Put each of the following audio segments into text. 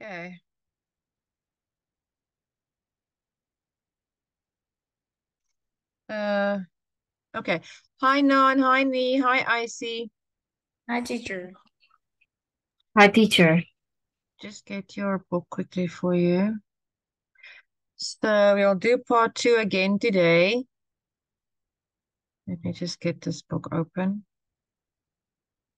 Okay. Uh, okay. Hi, Nan. Hi, Nee. Hi, Icy. Hi, teacher. Hi, teacher. Just get your book quickly for you. So we'll do part two again today. Let me just get this book open.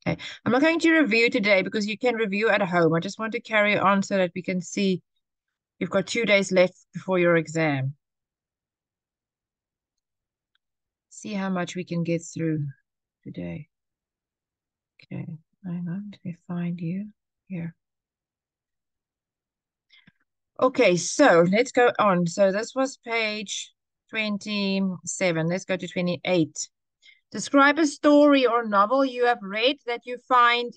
Okay. I'm not going to review today because you can review at home. I just want to carry on so that we can see you've got 2 days left before your exam. See how much we can get through today. Okay. Hang on. Let me find you here. Okay, so let's go on. So this was page 27. Let's go to 28. Describe a story or novel you have read that you found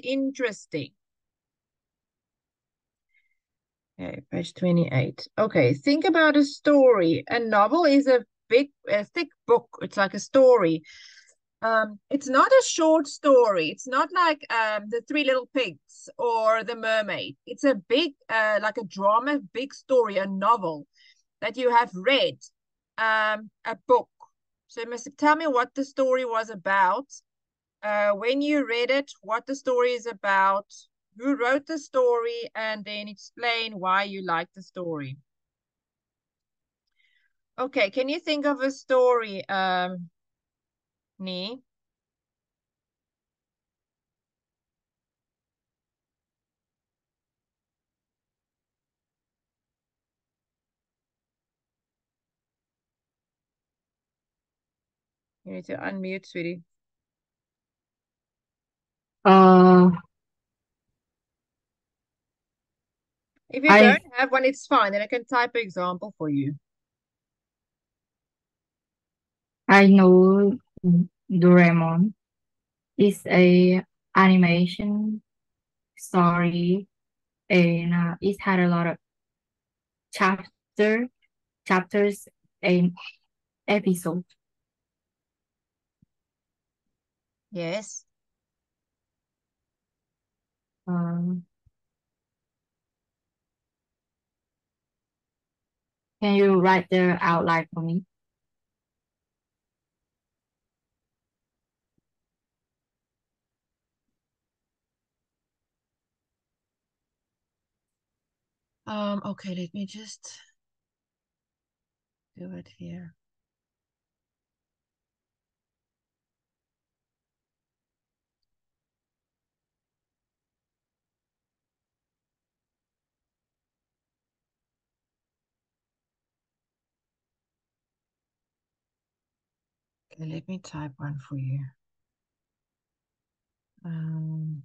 interesting. Okay, page 28. Okay, think about a story. A novel is a thick book. It's like a story. It's not a short story. It's not like the Three Little Pigs or The Mermaid. It's a big, like a drama, big story, a novel that you have read, a book. So you must tell me what the story was about, when you read it, what the story is about, who wrote the story, and then explain why you like the story. Okay, can you think of a story, Nee? You need to unmute, sweetie. Uh, If you I don't have one, it's fine. Then I can type an example for you. I know Doraemon is a animation story, and it had a lot of chapter chapters and episodes. Yes. Um, can you write the outline for me? Okay, let me just do it here. Okay, let me type one for you. Um,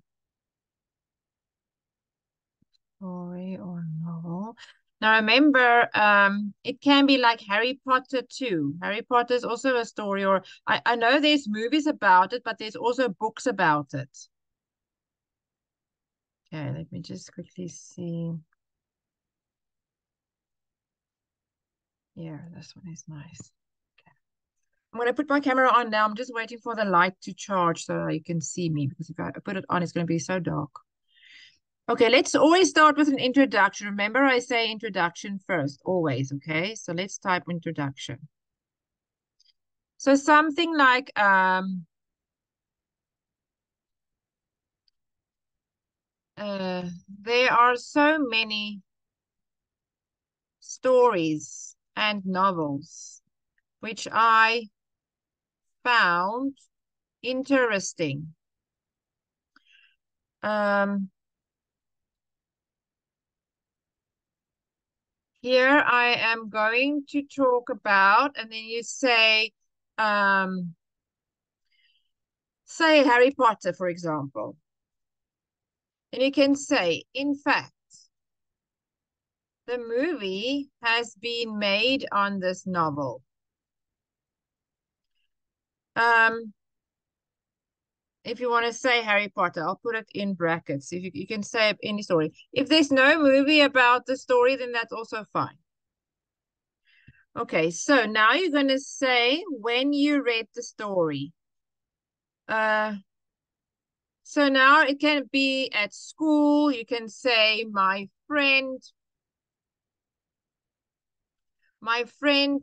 Story or novel. Now remember, it can be like Harry Potter too. Harry Potter is also a story, or I know there's movies about it, but there's also books about it. Okay, let me just quickly see. Yeah, this one is nice. I'm gonna put my camera on now. I'm just waiting for the light to charge so you can see me because if I put it on, it's gonna be so dark. Okay, let's always start with an introduction. Remember, I say introduction first, always, okay? So let's type introduction. So something like there are so many stories and novels which I found interesting. Um, Here I am going to talk about, and then you say Harry Potter, for example. And you can say, in fact, the movie has been made on this novel. Um, if you want to say Harry Potter, I'll put it in brackets. If you can say any story. If there's no movie about the story, then that's also fine. Okay, so now you're going to say when you read the story. Uh, So now it can be at school. You can say, my friend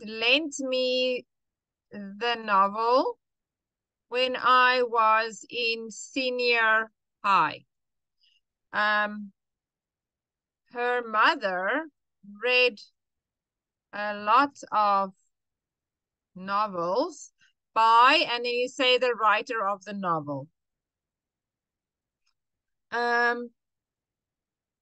lent me the novel when I was in senior high. Her mother read a lot of novels by, and then you say the writer of the novel.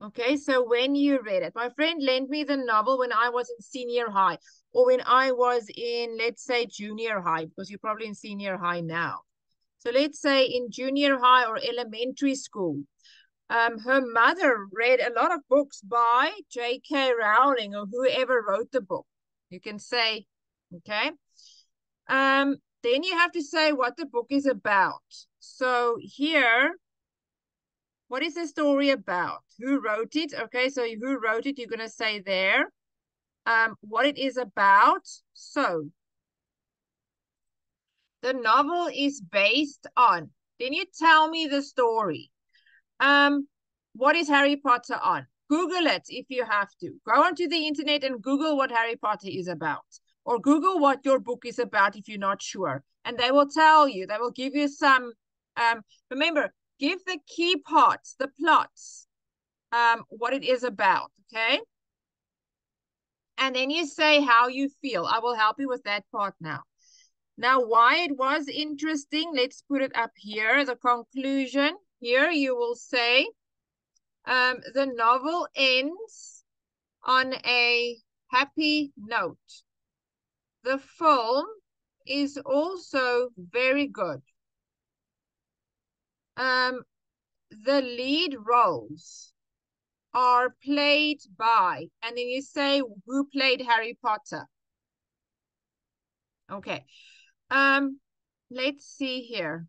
Okay, so when you read it, my friend lent me the novel when I was in senior high, or when I was in, let's say, junior high, because you're probably in senior high now. So let's say in junior high or elementary school. Her mother read a lot of books by J.K. Rowling or whoever wrote the book. You can say, okay. Then you have to say what the book is about. So here, what is the story about? Who wrote it? Okay, so who wrote it, you're going to say there. What it is about. So the novel is based on. Then you tell me the story. What is Harry Potter on? Google it if you have to. Go onto the internet and Google what Harry Potter is about. Or Google what your book is about if you're not sure. And they will tell you. They will give you some. Remember, give the key parts, the plots, what it is about, okay? And then you say how you feel. I will help you with that part now. Now, why it was interesting, let's put it up here. The conclusion, here you will say, the novel ends on a happy note. The film is also very good. The lead roles are played by, and then you say who played Harry Potter. Okay. Let's see here.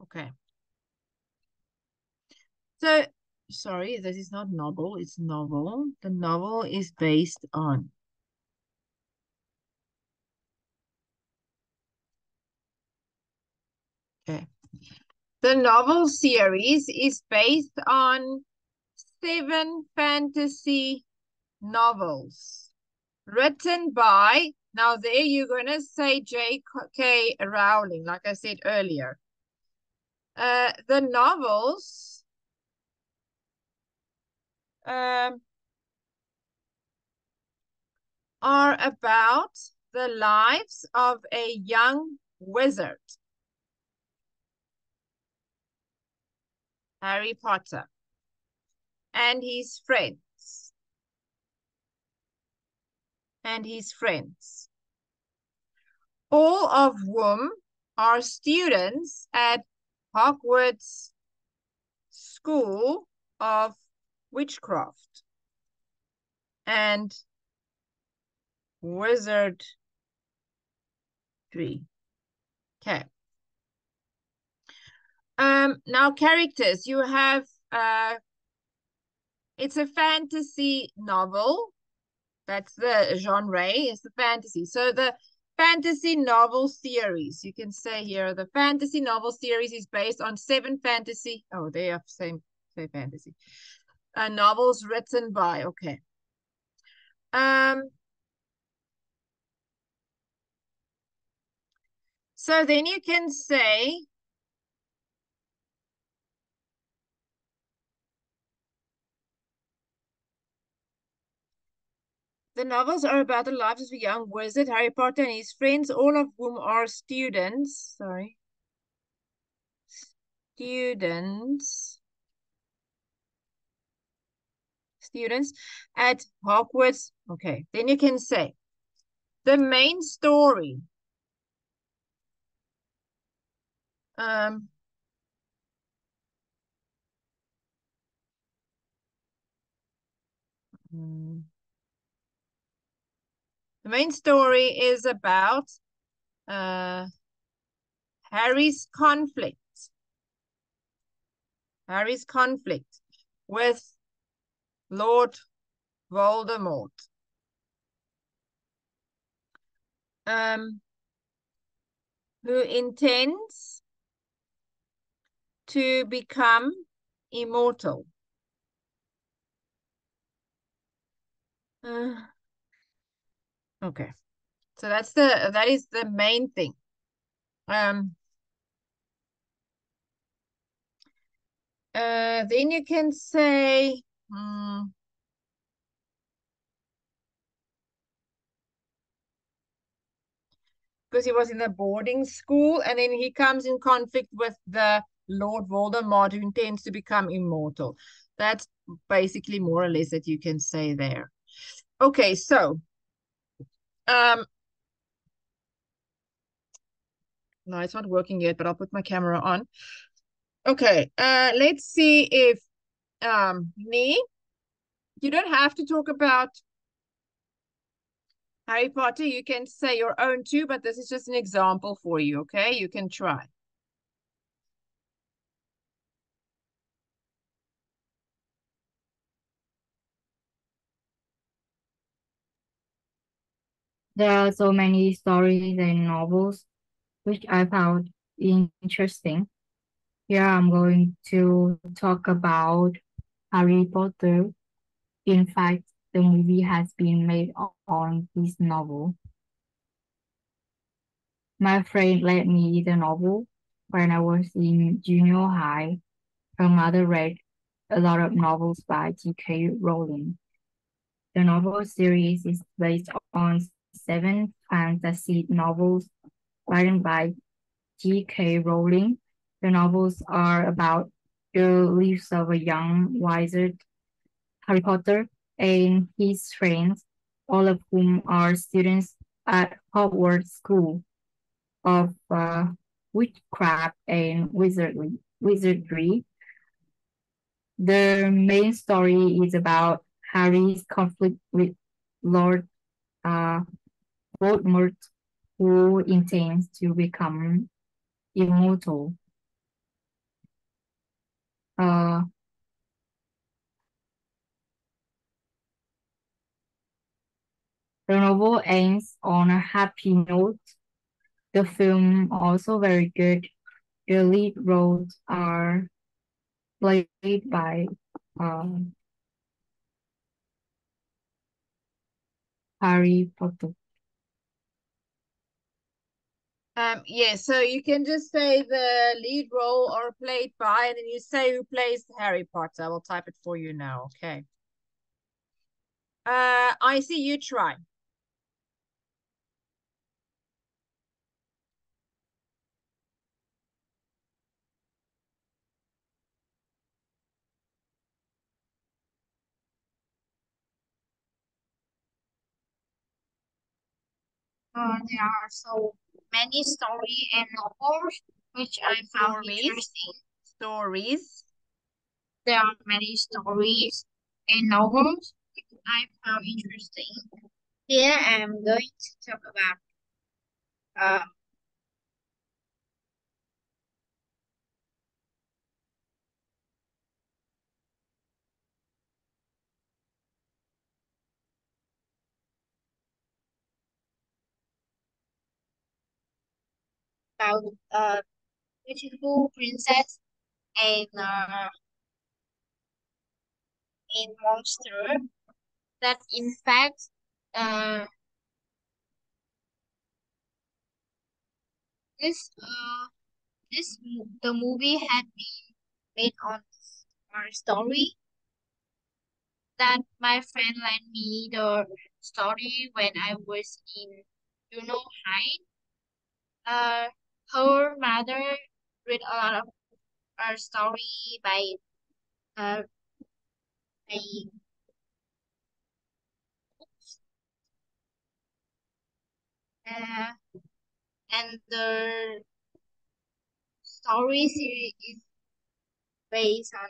Okay. So, sorry, this is not novel, it's novel. The novel is based on. Okay. The novel series is based on 7 fantasy novels written by, now there you're going to say J.K. Rowling, like I said earlier. The novels are about the lives of a young wizard, Harry Potter, and his friends. All of whom are students at Hogwarts School of Witchcraft and Wizardry. Okay. Now characters. You have it's a fantasy novel. That's the genre, it's the fantasy. So the fantasy novel series, you can say here, the fantasy novel series is based on 7 fantasy. Oh, they have same fantasy. Novels written by, okay. So then you can say, the novels are about the lives of a young wizard, Harry Potter, and his friends, all of whom are students. Sorry. Students at Hogwarts. Okay, then you can say the main story. Um, the main story is about Harry's conflict with Lord Voldemort. Um, who intends to become immortal. Uh, okay. So that is the main thing. Um, then you can say, because he was in a boarding school, and then he comes in conflict with the Lord Voldemort, who intends to become immortal. That's basically more or less that you can say there. Okay, so um, no, it's not working yet, but I'll put my camera on. Okay, let's see if Nee, you don't have to talk about Harry Potter. You can say your own too, but this is just an example for you, okay? You can try. There are so many stories and novels which I found interesting. Here I'm going to talk about Harry Potter. In fact, the movie has been made on this novel. My friend lent me the novel when I was in junior high. Her mother read a lot of novels by J.K. Rowling. The novel series is based on seven fantasy novels written by J.K. Rowling. The novels are about the lives of a young wizard, Harry Potter, and his friends, all of whom are students at Hogwarts School of Witchcraft and Wizardry. The main story is about Harry's conflict with Lord uh, Voldemort, who intends to become immortal. Uh, the novel ends on a happy note. The film also very good. The lead roles are played by um, Harry Potter. Yeah, so you can just say the lead role or played by, and then you say who plays Harry Potter. I will type it for you now, okay? I see you try. There are so many story and novels which I found Stories. interesting. Stories. There are many stories and novels which I found interesting. Here I'm going to talk about uh, about beautiful princess and and monster that in fact uh, this the movie had been made on our story that my friend lent me the story when I was in junior high. Her mother read a lot of our story uh, by uh, and the story series is based on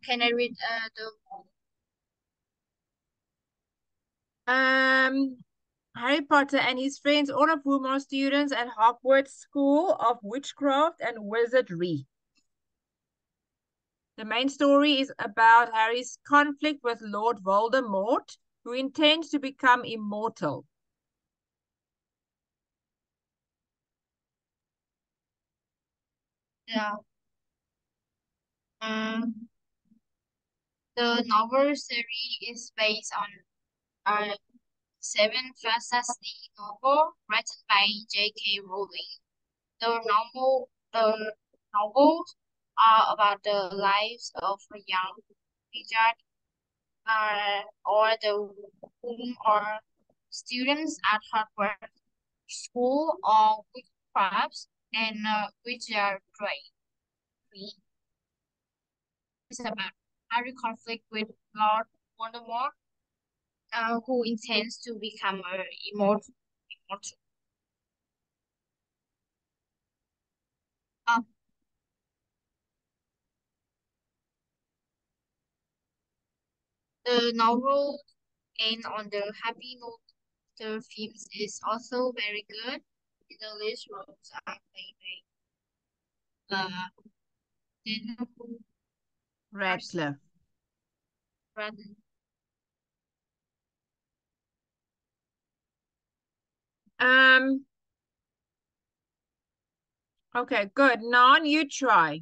can I read the Harry Potter and his friends, all of whom are students at Hogwarts School of Witchcraft and Wizardry. The main story is about Harry's conflict with Lord Voldemort, who intends to become immortal. Yeah. Um, the novel series is based on a seven fantasy novel written by J.K. Rowling. The novels are about the lives of a young wizard or the whom are students at Hogwarts School of Witchcraft and Wizardry. It's about Harry conflict with Lord Voldemort, who intends to become immortal. Uh, the novel ends on the happy note. The film is also very good. The list roles are played by Daniel Radcliffe. Radcliffe. Okay, good. Nhan, you try.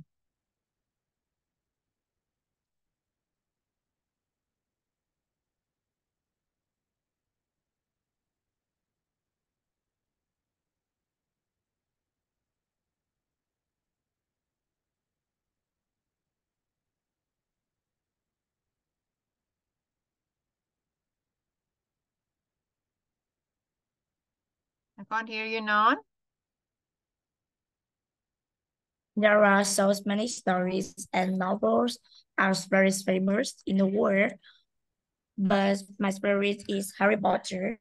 I can't hear you, Nhan. There are so many stories and novels are very famous in the world, but my favorite is Harry Potter.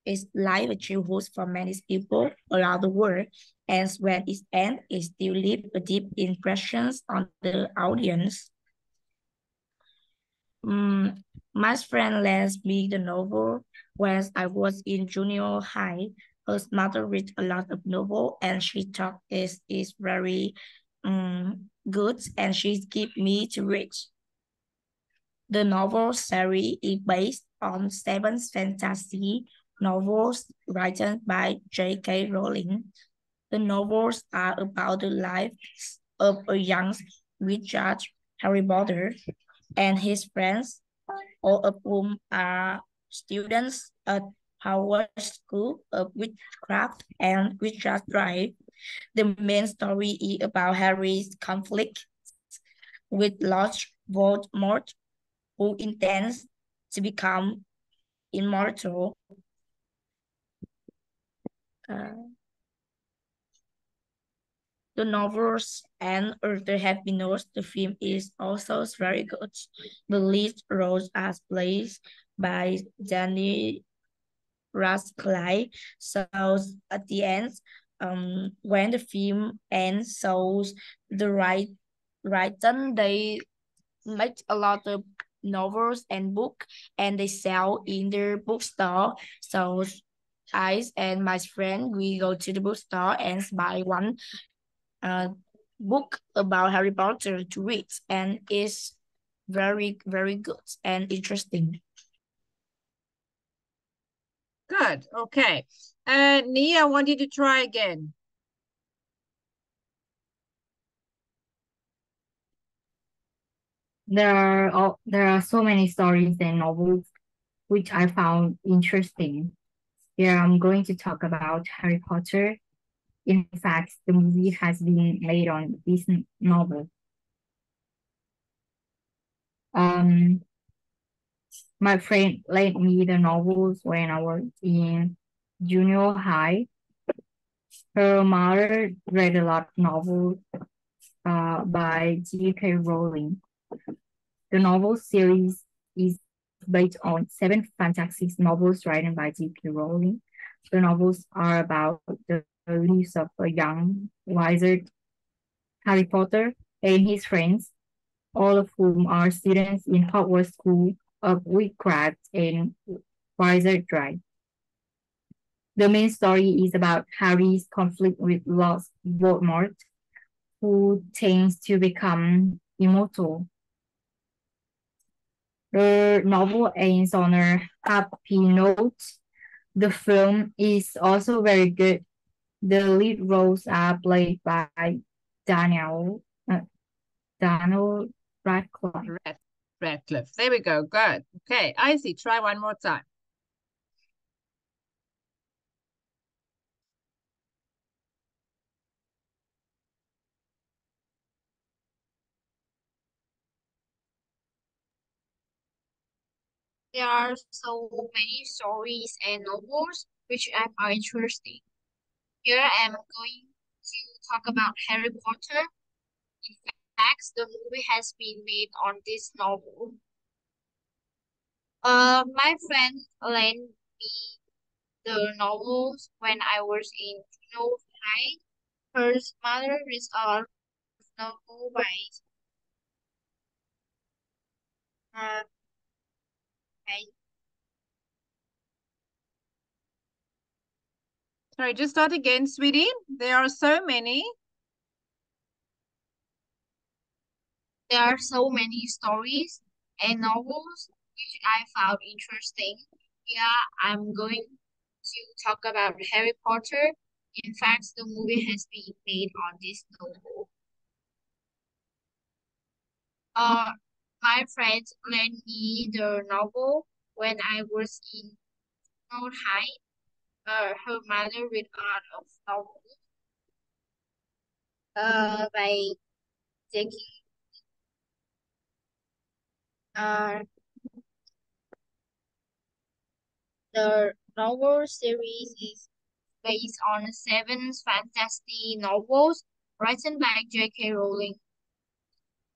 It's like a childhood for many people around the world, and when it ends, it still leaves a deep impressions on the audience. Mm, my friend lent me the novel when I was in junior high. Her mother read a lot of novel and she thought it is very good and she give me to read. The novel series is based on seven fantasy novels written by J.K. Rowling. The novels are about the lives of a young wizard, Harry Potter, and his friends, all of whom are students at Howard School of Witchcraft and Wizardry. The main story is about Harry's conflict with Lord Voldemort, who intends to become immortal. Uh, the novels and other have been noticed. The film is also very good. The lead roles are played by Danny Radcliffe. So at the end, when the film ends, so the writer they make a lot of novels and book and they sell in their bookstore. So I and my friend we go to the bookstore and buy one uh, book about Harry Potter to read, and it's very good and interesting. Good. Okay. Nia, I want you to try again. There are so many stories and novels which I found interesting. Here I'm going to talk about Harry Potter. In fact, the movie has been made on this novel. Um, my friend lent me the novels when I was in junior high. Her mother read a lot of novels by J.K. Rowling. The novel series is based on seven fantasy novels written by J.K. Rowling. The novels are about the lives of a young wizard, Harry Potter, and his friends, all of whom are students in Hogwarts School of Witchcraft and Wizardry. The main story is about Harry's conflict with Lord Voldemort, who tends to become immortal. The novel ends on a happy note. The film is also very good. The lead roles are played by Daniel uh, Daniel Radcliffe. Radcliffe. There we go. Good. Okay, I see. Try one more time. There are so many stories and novels which I find interesting. Here I am going to talk about Harry Potter. In fact, the movie has been made on this novel. My friend lent me the novels when I was in junior high. Her mother reads a lot of novels by uh, by Sorry, just start again, sweetie. There are so many. There are so many stories and novels which I found interesting. Yeah, I'm going to talk about Harry Potter. In fact, the movie has been made on this novel. Uh, my friend lent me the novel when I was in junior high. Her mother read a lot of novels by taking uh, the novel series is based on seven fantasy novels written by J.K. Rowling.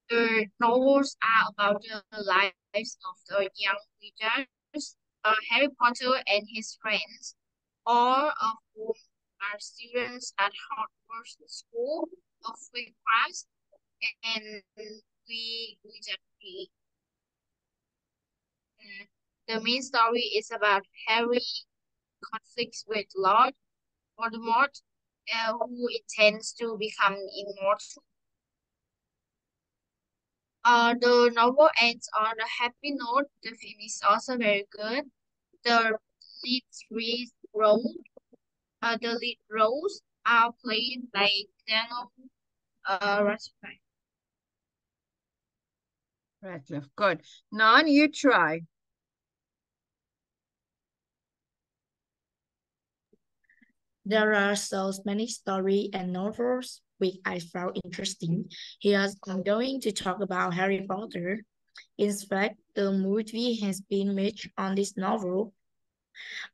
The novels are about the lives of the young wizards, Harry Potter and his friends, all of whom are students at Hogwarts School of Witchcraft and Wizardry. Mm. The main story is about Harry conflicts with Lord Voldemort, who intends to become immortal. The novel ends on a happy note. The film is also very good. The lead three roles, the lead roles are played by Daniel Radcliffe. Radcliffe. Good. Nhan, you try. There are so many stories and novels which I found interesting. Here I'm going to talk about Harry Potter. In fact, the movie has been made on this novel.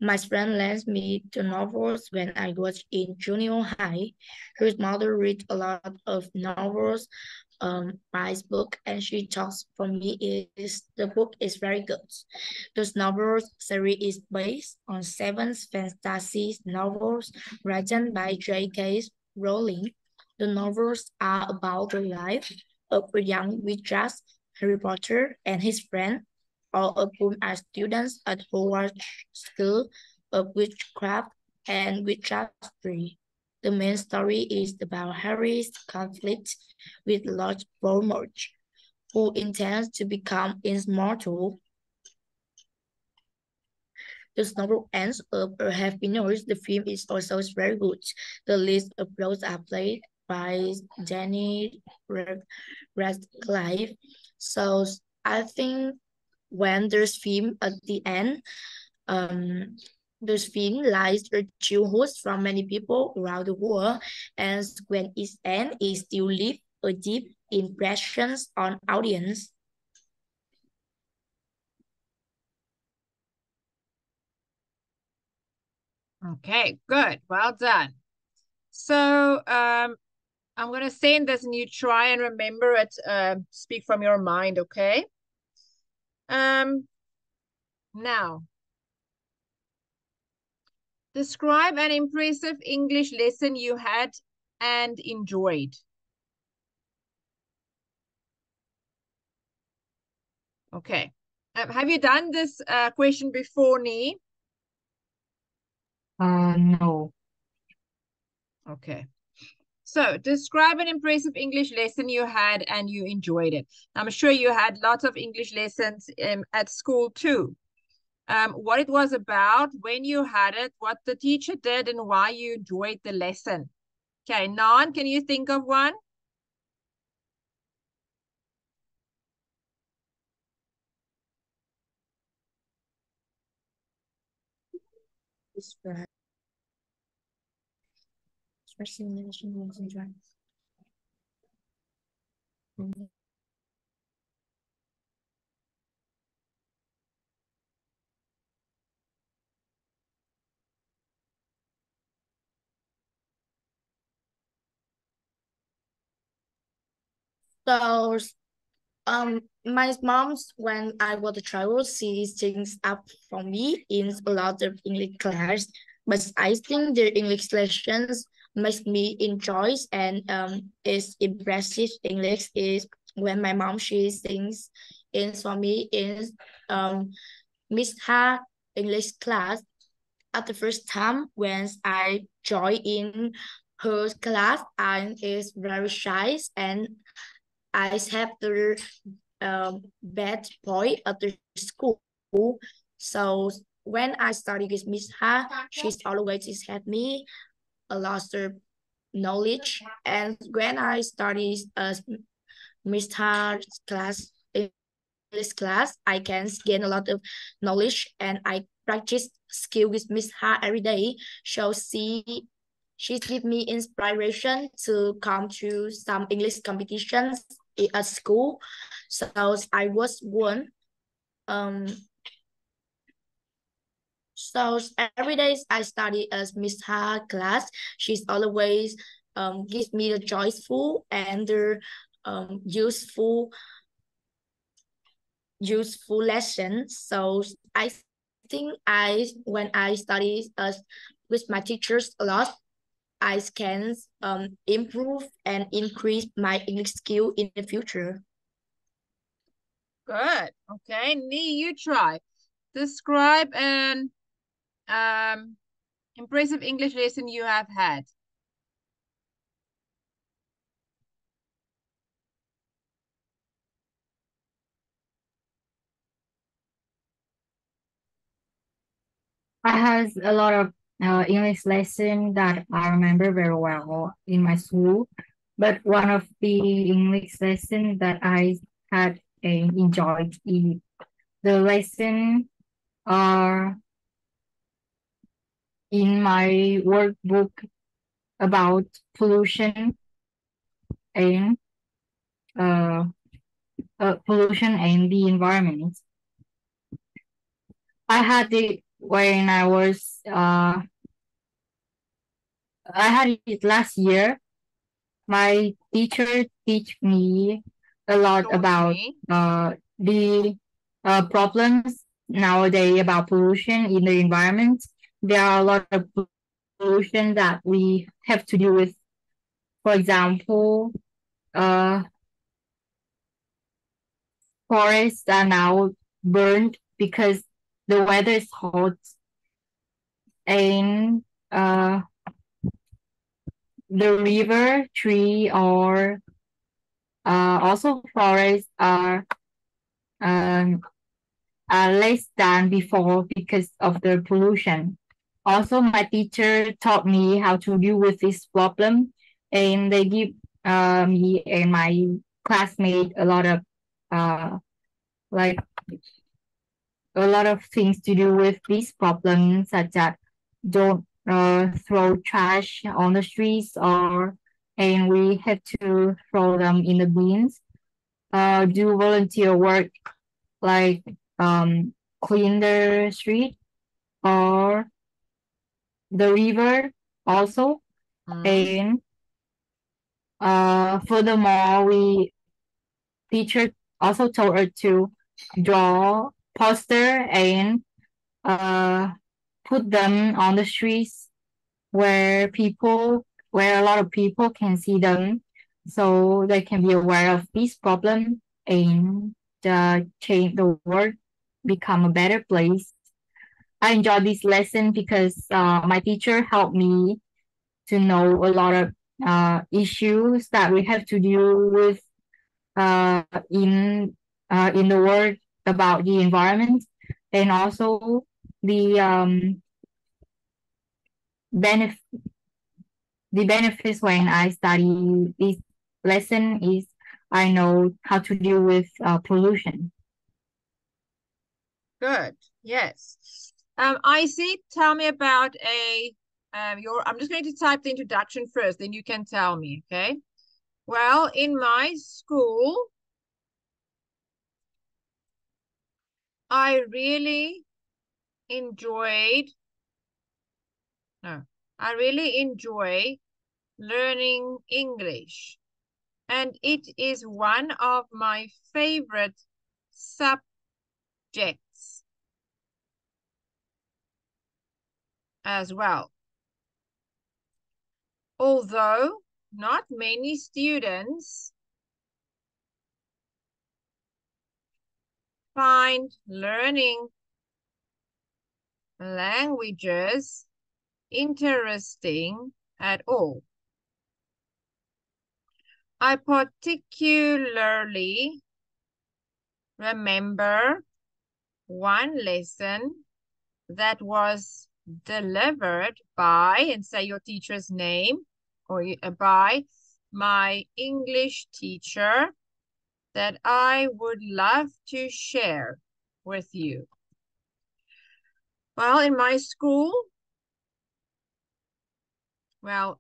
My friend lent me the novels when I was in junior high. Her mother read a lot of novels, my book, and she talks for me is the book is very good. This novels series is based on seven fantasy novels written by J.K. Rowling. The novels are about the life of a young wizard, Harry Potter, and his friend, all of whom are students at Hogwarts School of Witchcraft and Wizardry. The main story is about Harry's conflict with Lord Voldemort, who intends to become immortal. The novel ends up a happy note. The film is also very good. The list of roles are played by Danny Radcliffe. So I think when there's film at the end, um, this film lies a childhood from many people around the world, and when it ends, it still leaves a deep impressions on audience. Okay, good. Well done. So I'm going to send this and you try and remember it. Speak from your mind, okay? Now, describe an impressive English lesson you had and enjoyed. Okay. Have you done this question before, Nee? No. Okay. So describe an impressive English lesson you had and you enjoyed it. I'm sure you had lots of English lessons at school too. What it was about, when you had it, what the teacher did, and why you enjoyed the lesson. Okay, Nhan, can you think of one? Describe simulation was enjoyed. So my mom's when I was a child, she things up for me in a lot of English class, but I think the English lessons makes me enjoy and is impressive English is when my mom she sings in for me is Miss Ha English class at the first time when I joined in her class and is very shy and I have the bad boy at the school. So when I studied with Miss Ha, she's always had me a lot of knowledge. And when I studied Miss Ha's class, English class, I can gain a lot of knowledge and I practice skill with Miss Ha every day. So she give me inspiration to come to some English competitions at school. So I was one. Um, so every day I study as Miss Ha class. She's always gives me the joyful and the useful lessons. So I think when I study with my teachers a lot, I can improve and increase my English skill in the future. Good. Okay, Nee, you try. Describe an impressive English lesson you have had. I had a lot of English lesson that I remember very well in my school. But one of the English lesson that I had enjoyed is the lesson are in my workbook about pollution and uh, pollution and the environment. I had it when I had it last year. My teacher teach me a lot Taught about me. the problems nowadays about pollution in the environment. There are a lot of pollution that we have to deal with. For example, uh, forests are now burned because the weather is hot and the river, tree, or also forests um, are less than before because of the pollution. Also, my teacher taught me how to deal with this problem, and they give me and my classmate uh, like a lot of things to do with this problem, such as don't throw trash on the streets, or and we have to throw them in the bins. Do volunteer work like clean the street or the river also. And furthermore, we teacher also told her to draw poster and uh, put them on the streets where where a lot of people can see them, so they can be aware of this problem and change the world become a better place. I enjoyed this lesson because my teacher helped me to know a lot of issues that we have to deal with uh, in in the world about the environment, and also the benefit the benefits when I study this lesson is I know how to deal with pollution. Good. Yes. Icy, tell me about I'm just going to type the introduction first, then you can tell me, okay? Well, in my school, I really enjoyed, no, I really enjoy learning English. And it is one of my favorite subjects as well. Although not many students find learning languages interesting at all. I particularly remember one lesson that was delivered by, and say your teacher's name, or by my English teacher, that I would love to share with you. Well, in my school, well,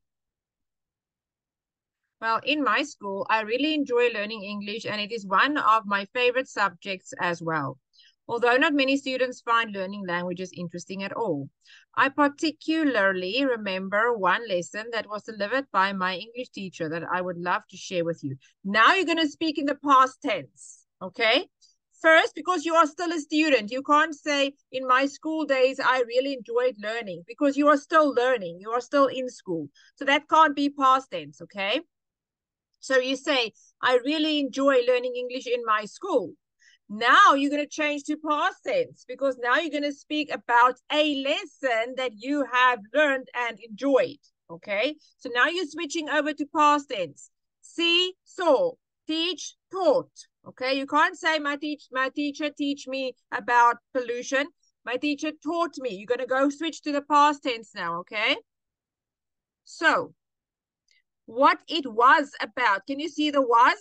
in my school, I really enjoy learning English, and it is one of my favorite subjects as well. Although not many students find learning languages interesting at all. I particularly remember one lesson that was delivered by my English teacher that I would love to share with you. Now you're going to speak in the past tense, okay? First, because you are still a student, you can't say, in my school days, I really enjoyed learning, because you are still learning. You are still in school. So that can't be past tense, okay? So you say, I really enjoy learning English in my school. Now you're going to change to past tense, because now you're going to speak about a lesson that you have learned and enjoyed. Okay, so now you're switching over to past tense. See, saw, teach, taught. Okay, you can't say my teacher teach me about pollution. My teacher taught me. You're going to go switch to the past tense now. Okay, so what it was about. Can you see the was,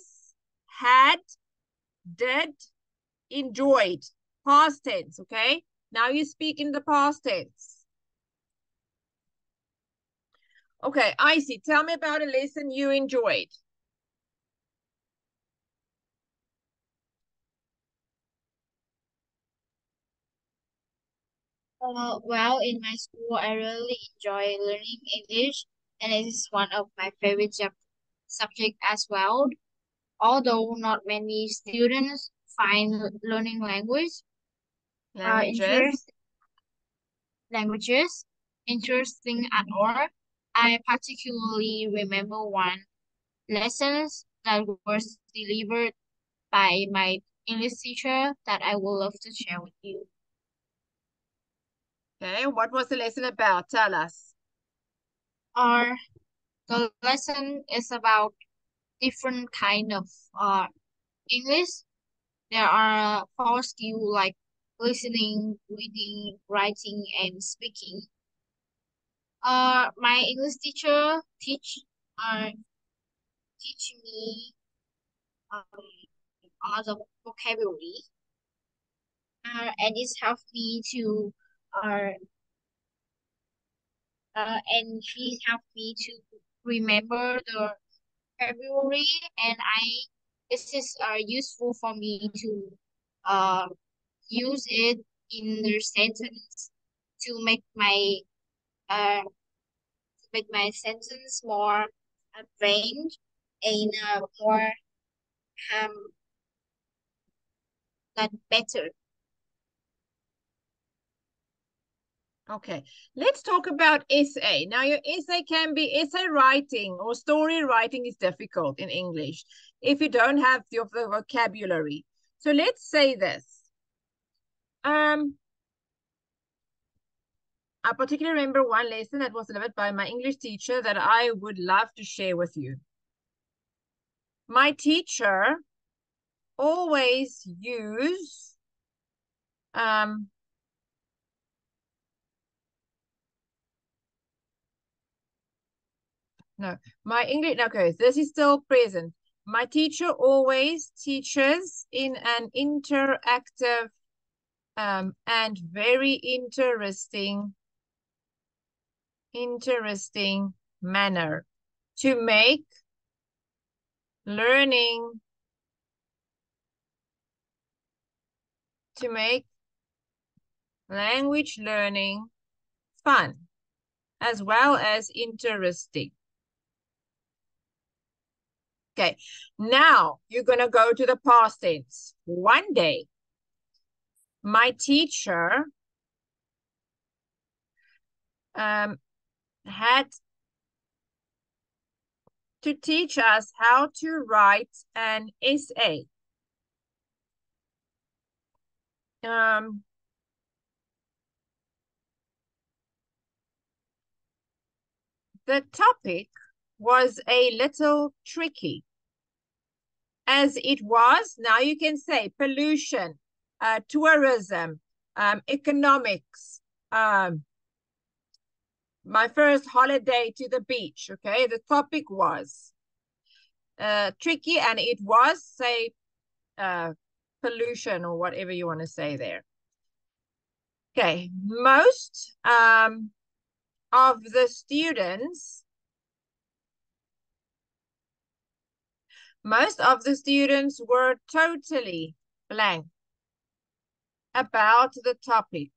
had, did, enjoyed? Past tense, okay? Now you speak in the past tense. Okay, Icy, tell me about a lesson you enjoyed. Well, in my school, I really enjoy learning English, and it is one of my favorite subject as well. Although not many students find learning Languages. languages interesting at all. I particularly remember one lessons that was delivered by my English teacher that I would love to share with you. Okay, what was the lesson about? Tell us. Our the lesson is about different kind of English. There are four skills like listening, reading, writing, and speaking. My English teacher teach me a lot of vocabulary, and it's helped me to uh, and she helped me to remember the vocabulary, and this is useful for me to uh use it in the sentence to uh make my sentence more advanced and more um that better. Okay, let's talk about essay. Now, your essay can be essay writing, or story writing is difficult in English if you don't have the vocabulary. So let's say this. I particularly remember one lesson that was delivered by my English teacher that I would love to share with you. My teacher always used no, my English, okay, this is still present. My teacher always teaches in an interactive and very interesting manner to make learning, to make language learning fun as well as interesting. Okay, now you're going to go to the past tense. One day, my teacher had to teach us how to write an essay. The topic was a little tricky, as it was, now you can say pollution, tourism, economics, my first holiday to the beach, okay? The topic was tricky, and it was, say, pollution or whatever you want to say there. Okay, most of the students were totally blank about the topic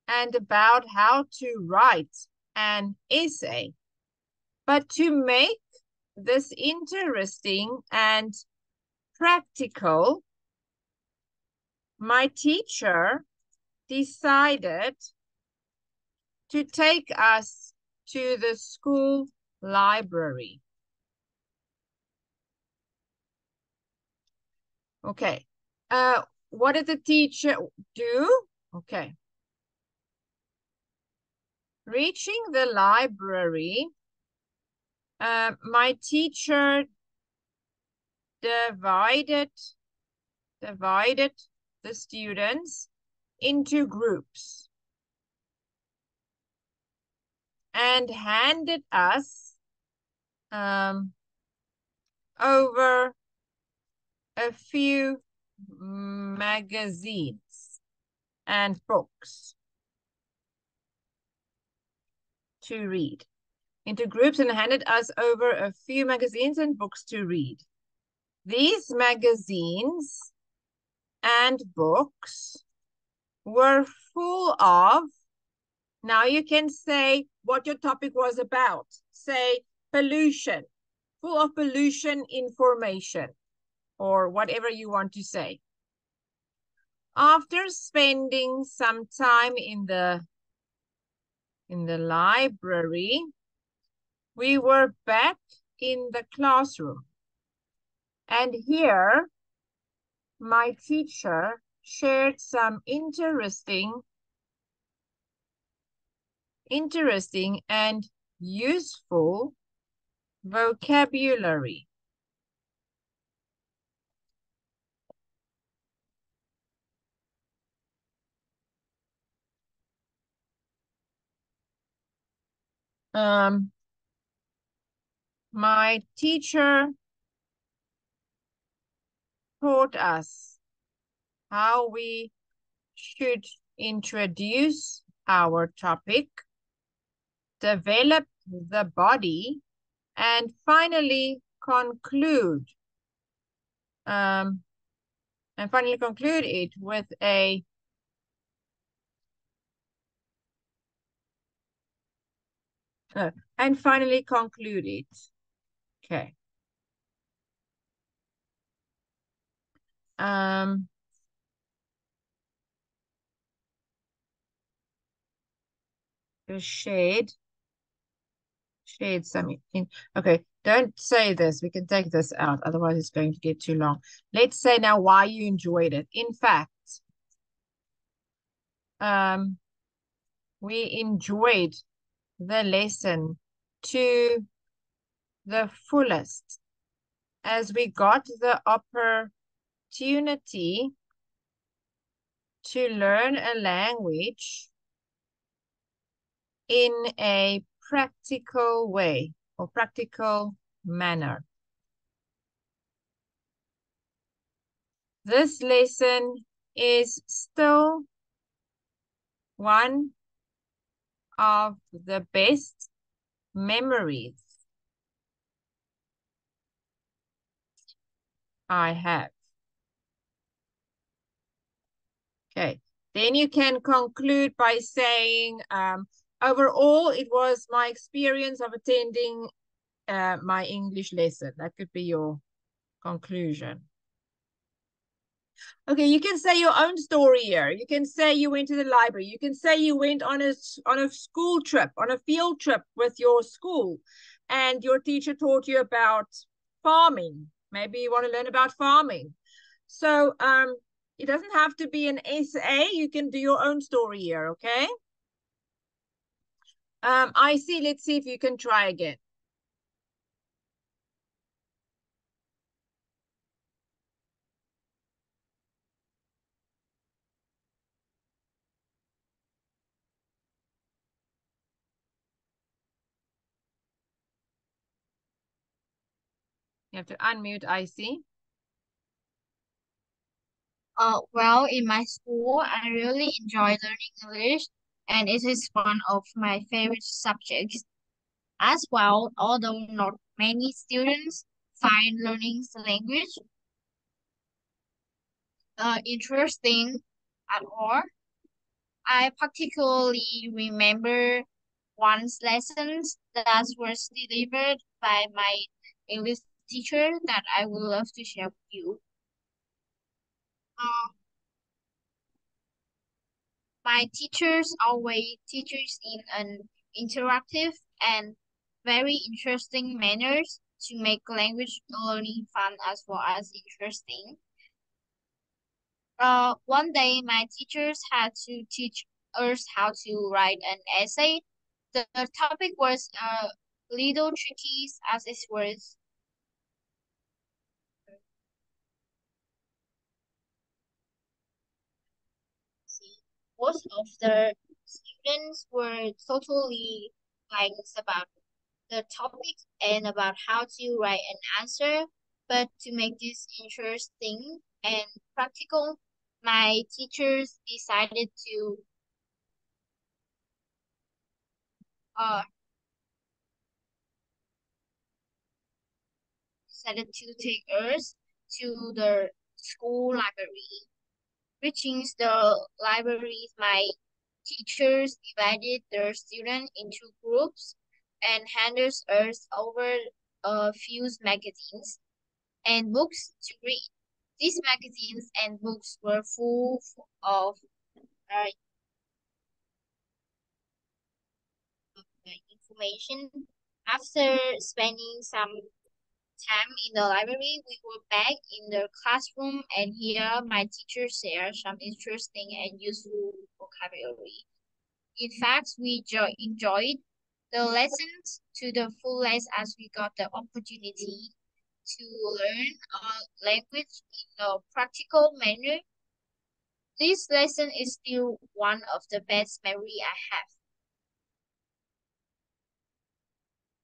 and about how to write an essay. But to make this interesting and practical, my teacher decided to take us to the school library. Okay. What did the teacher do? Okay. Reaching the library, my teacher divided the students into groups and handed us over a few magazines and books to read. Into groups and handed us over a few magazines and books to read. These magazines and books were full of, now you can say what your topic was about. Say pollution, full of pollution information, or whatever you want to say. After spending some time in the library, we were back in the classroom. And here, my teacher shared some interesting and useful vocabulary. My teacher taught us how we should introduce our topic, develop the body, and finally conclude. It with a and finally conclude it. Okay. Shade some in. Okay, don't say this. We can take this out. Otherwise, it's going to get too long. Let's say now why you enjoyed it. In fact, we enjoyed the lesson to the fullest as we got the opportunity to learn a language in a practical way or practical manner. This lesson is still one of the best memories I have. Okay, then you can conclude by saying, overall, it was my experience of attending my English lesson. That could be your conclusion. Okay, you can say your own story here. You can say you went to the library. You can say you went on a school trip, on a field trip with your school, and your teacher taught you about farming. Maybe you want to learn about farming. So it doesn't have to be an essay. You can do your own story here, okay? I see. Let's see if you can try again. You have to unmute, I see. Well, in my school, I really enjoy learning English, and it is one of my favorite subjects as well, although not many students find learning the language interesting at all. I particularly remember one's lessons that was delivered by my English teacher that I would love to share with you. Uh, my teachers always teaches in an interactive and very interesting manners to make language learning fun as well as interesting. One day my teachers had to teach us how to write an essay. The topic was little tricky as it was. Most of the students were totally blank about the topic and about how to write an answer. But to make this interesting and practical, my teachers uh, decided to take us to the school library. Reaching the library, my teachers divided their students into groups and handed us over a few magazines and books to read. These magazines and books were full of uh, information. After spending some time in the library, we were back in the classroom, and here my teacher shared some interesting and useful vocabulary. In fact, we enjoyed the lessons to the fullest as we got the opportunity to learn a language in a practical manner. This lesson is still one of the best memory I have.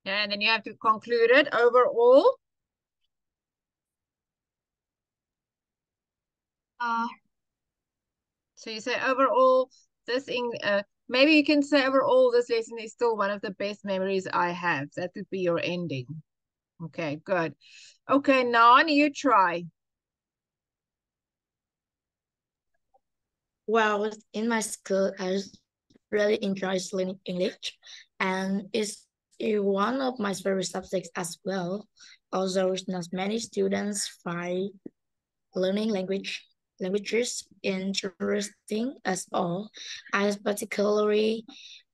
Yeah, and then you have to conclude it overall. So you say overall, maybe you can say overall, this lesson is still one of the best memories I have. That would be your ending. Okay, good. Okay, Nhan, you try. Well, in my school, I really enjoy learning English, and it's one of my favorite subjects as well. Although not many students find learning languages interesting as all. I particularly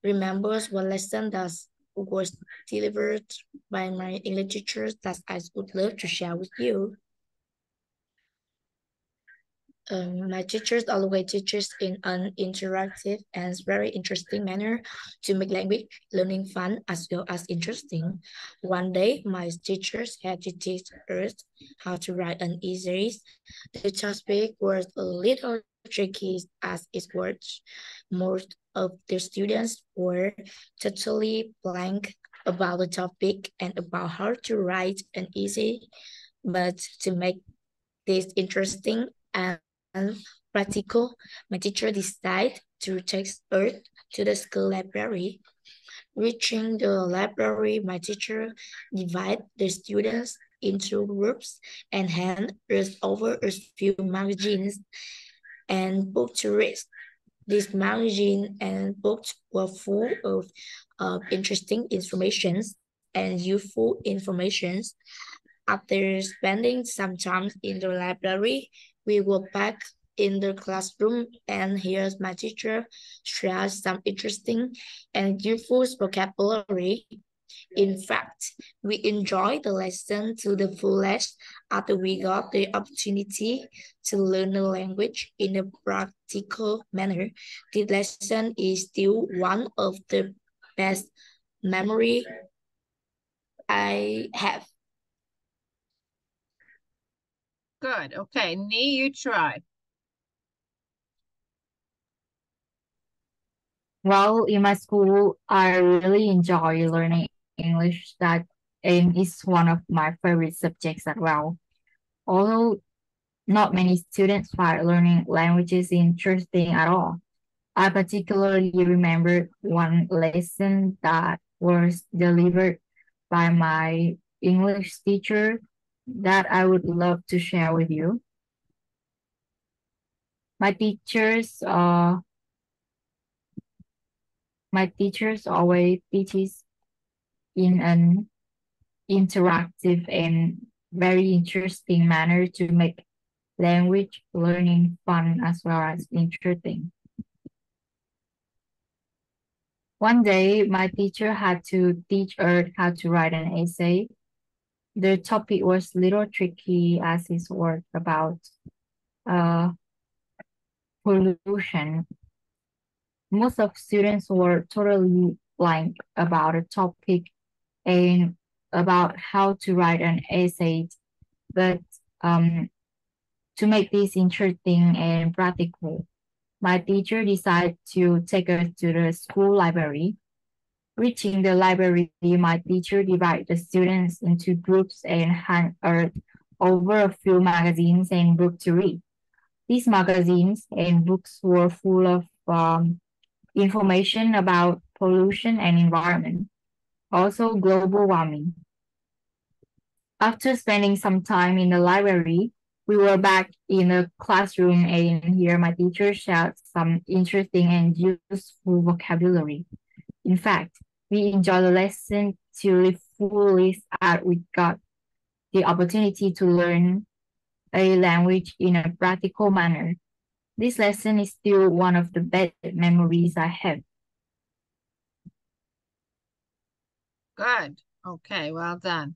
remember one lesson that was delivered by my English teacher that I would love to share with you. My teachers always teaches in an interactive and very interesting manner to make language learning fun as well as interesting. One day, my teachers had to teach us how to write an essay. The topic was a little tricky as its words. Most of the students were totally blank about the topic and about how to write an essay, but to make this interesting and practical, my teacher decided to take us to the school library. Reaching the library, my teacher divided the students into groups and handed us over a few magazines and books to read. These magazines and books were full of interesting informations and useful informations. After spending some time in the library, we were back in the classroom and here's my teacher share some interesting and useful vocabulary. In fact, we enjoyed the lesson to the fullest after we got the opportunity to learn the language in a practical manner. The lesson is still one of the best memory I have. Good. Okay, Nee, you try. Well, in my school, I really enjoy learning English. That and is one of my favorite subjects as well. Although not many students find learning languages interesting at all. I particularly remember one lesson that was delivered by my English teacher that I would love to share with you. My teachers, uh, my teachers always teaches in an interactive and very interesting manner to make language learning fun as well as interesting. One day, my teacher had to teach her how to write an essay. The topic was a little tricky as his work about uh, pollution. Most of students were totally blank about the topic and about how to write an essay, but um, to make this interesting and practical, my teacher decided to take us to the school library. Reaching the library, my teacher divided the students into groups and handed over a few magazines and books to read. These magazines and books were full of information about pollution and environment, also global warming. After spending some time in the library, we were back in the classroom and here my teacher shared some interesting and useful vocabulary. In fact, we enjoyed the lesson to the fullest as we got the opportunity to learn a language in a practical manner. This lesson is still one of the best memories I have. Good. Okay, well done.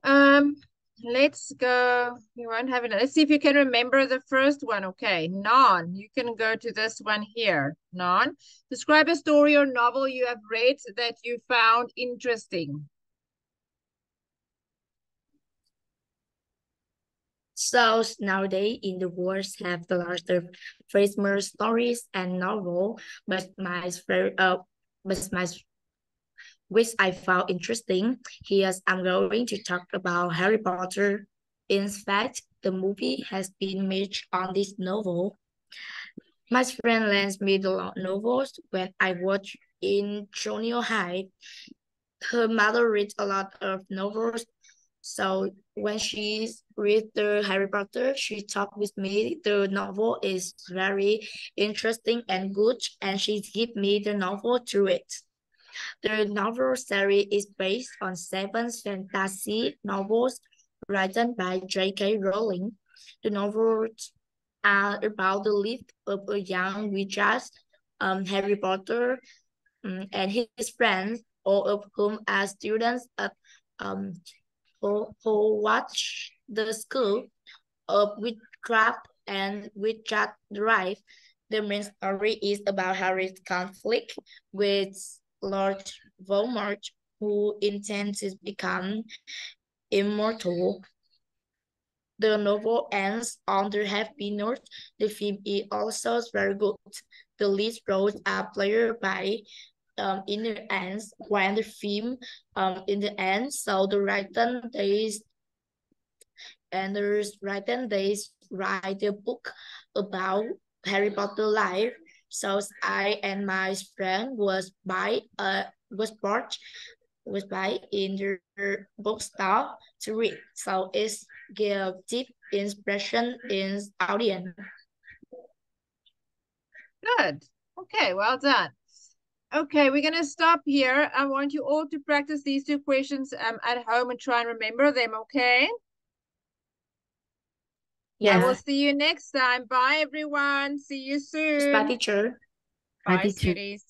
Um, let's go. You won't have it. Let's see if you can remember the first one. Okay, Nhan, you can go to this one here. Nhan, describe a story or novel you have read that you found interesting. So nowadays in the world have the larger famous stories and novel, but which I found interesting. Here I'm going to talk about Harry Potter. In fact, the movie has been made on this novel. My friend lends me the novels when I was in junior high. Her mother reads a lot of novels, so when she read the Harry Potter, she talked with me. The novel is very interesting and good, and she give me the novel to read. The novel series is based on seven fantasy novels written by J.K. Rowling. The novels are about the life of a young wizard, Harry Potter, and his friends, all of whom are students at um, who watch the school of witchcraft ends with just right. The main story is about Harry's conflict with Lord Voldemort, who intends to become immortal. The novel ends on the happy note. The film is also very good. The lead roles are played by in the end when the film in the end. So the written days and the written days write a book about Harry Potter life. So I and my friend was by in the bookstore to read. So it's give deep inspiration in audience. Good. Okay, well done. Okay, we're going to stop here. I want you all to practice these two questions at home and try and remember them, okay? I will see you next time. Bye, everyone. See you soon. Bye, teacher. Bye, teacher. sweeties.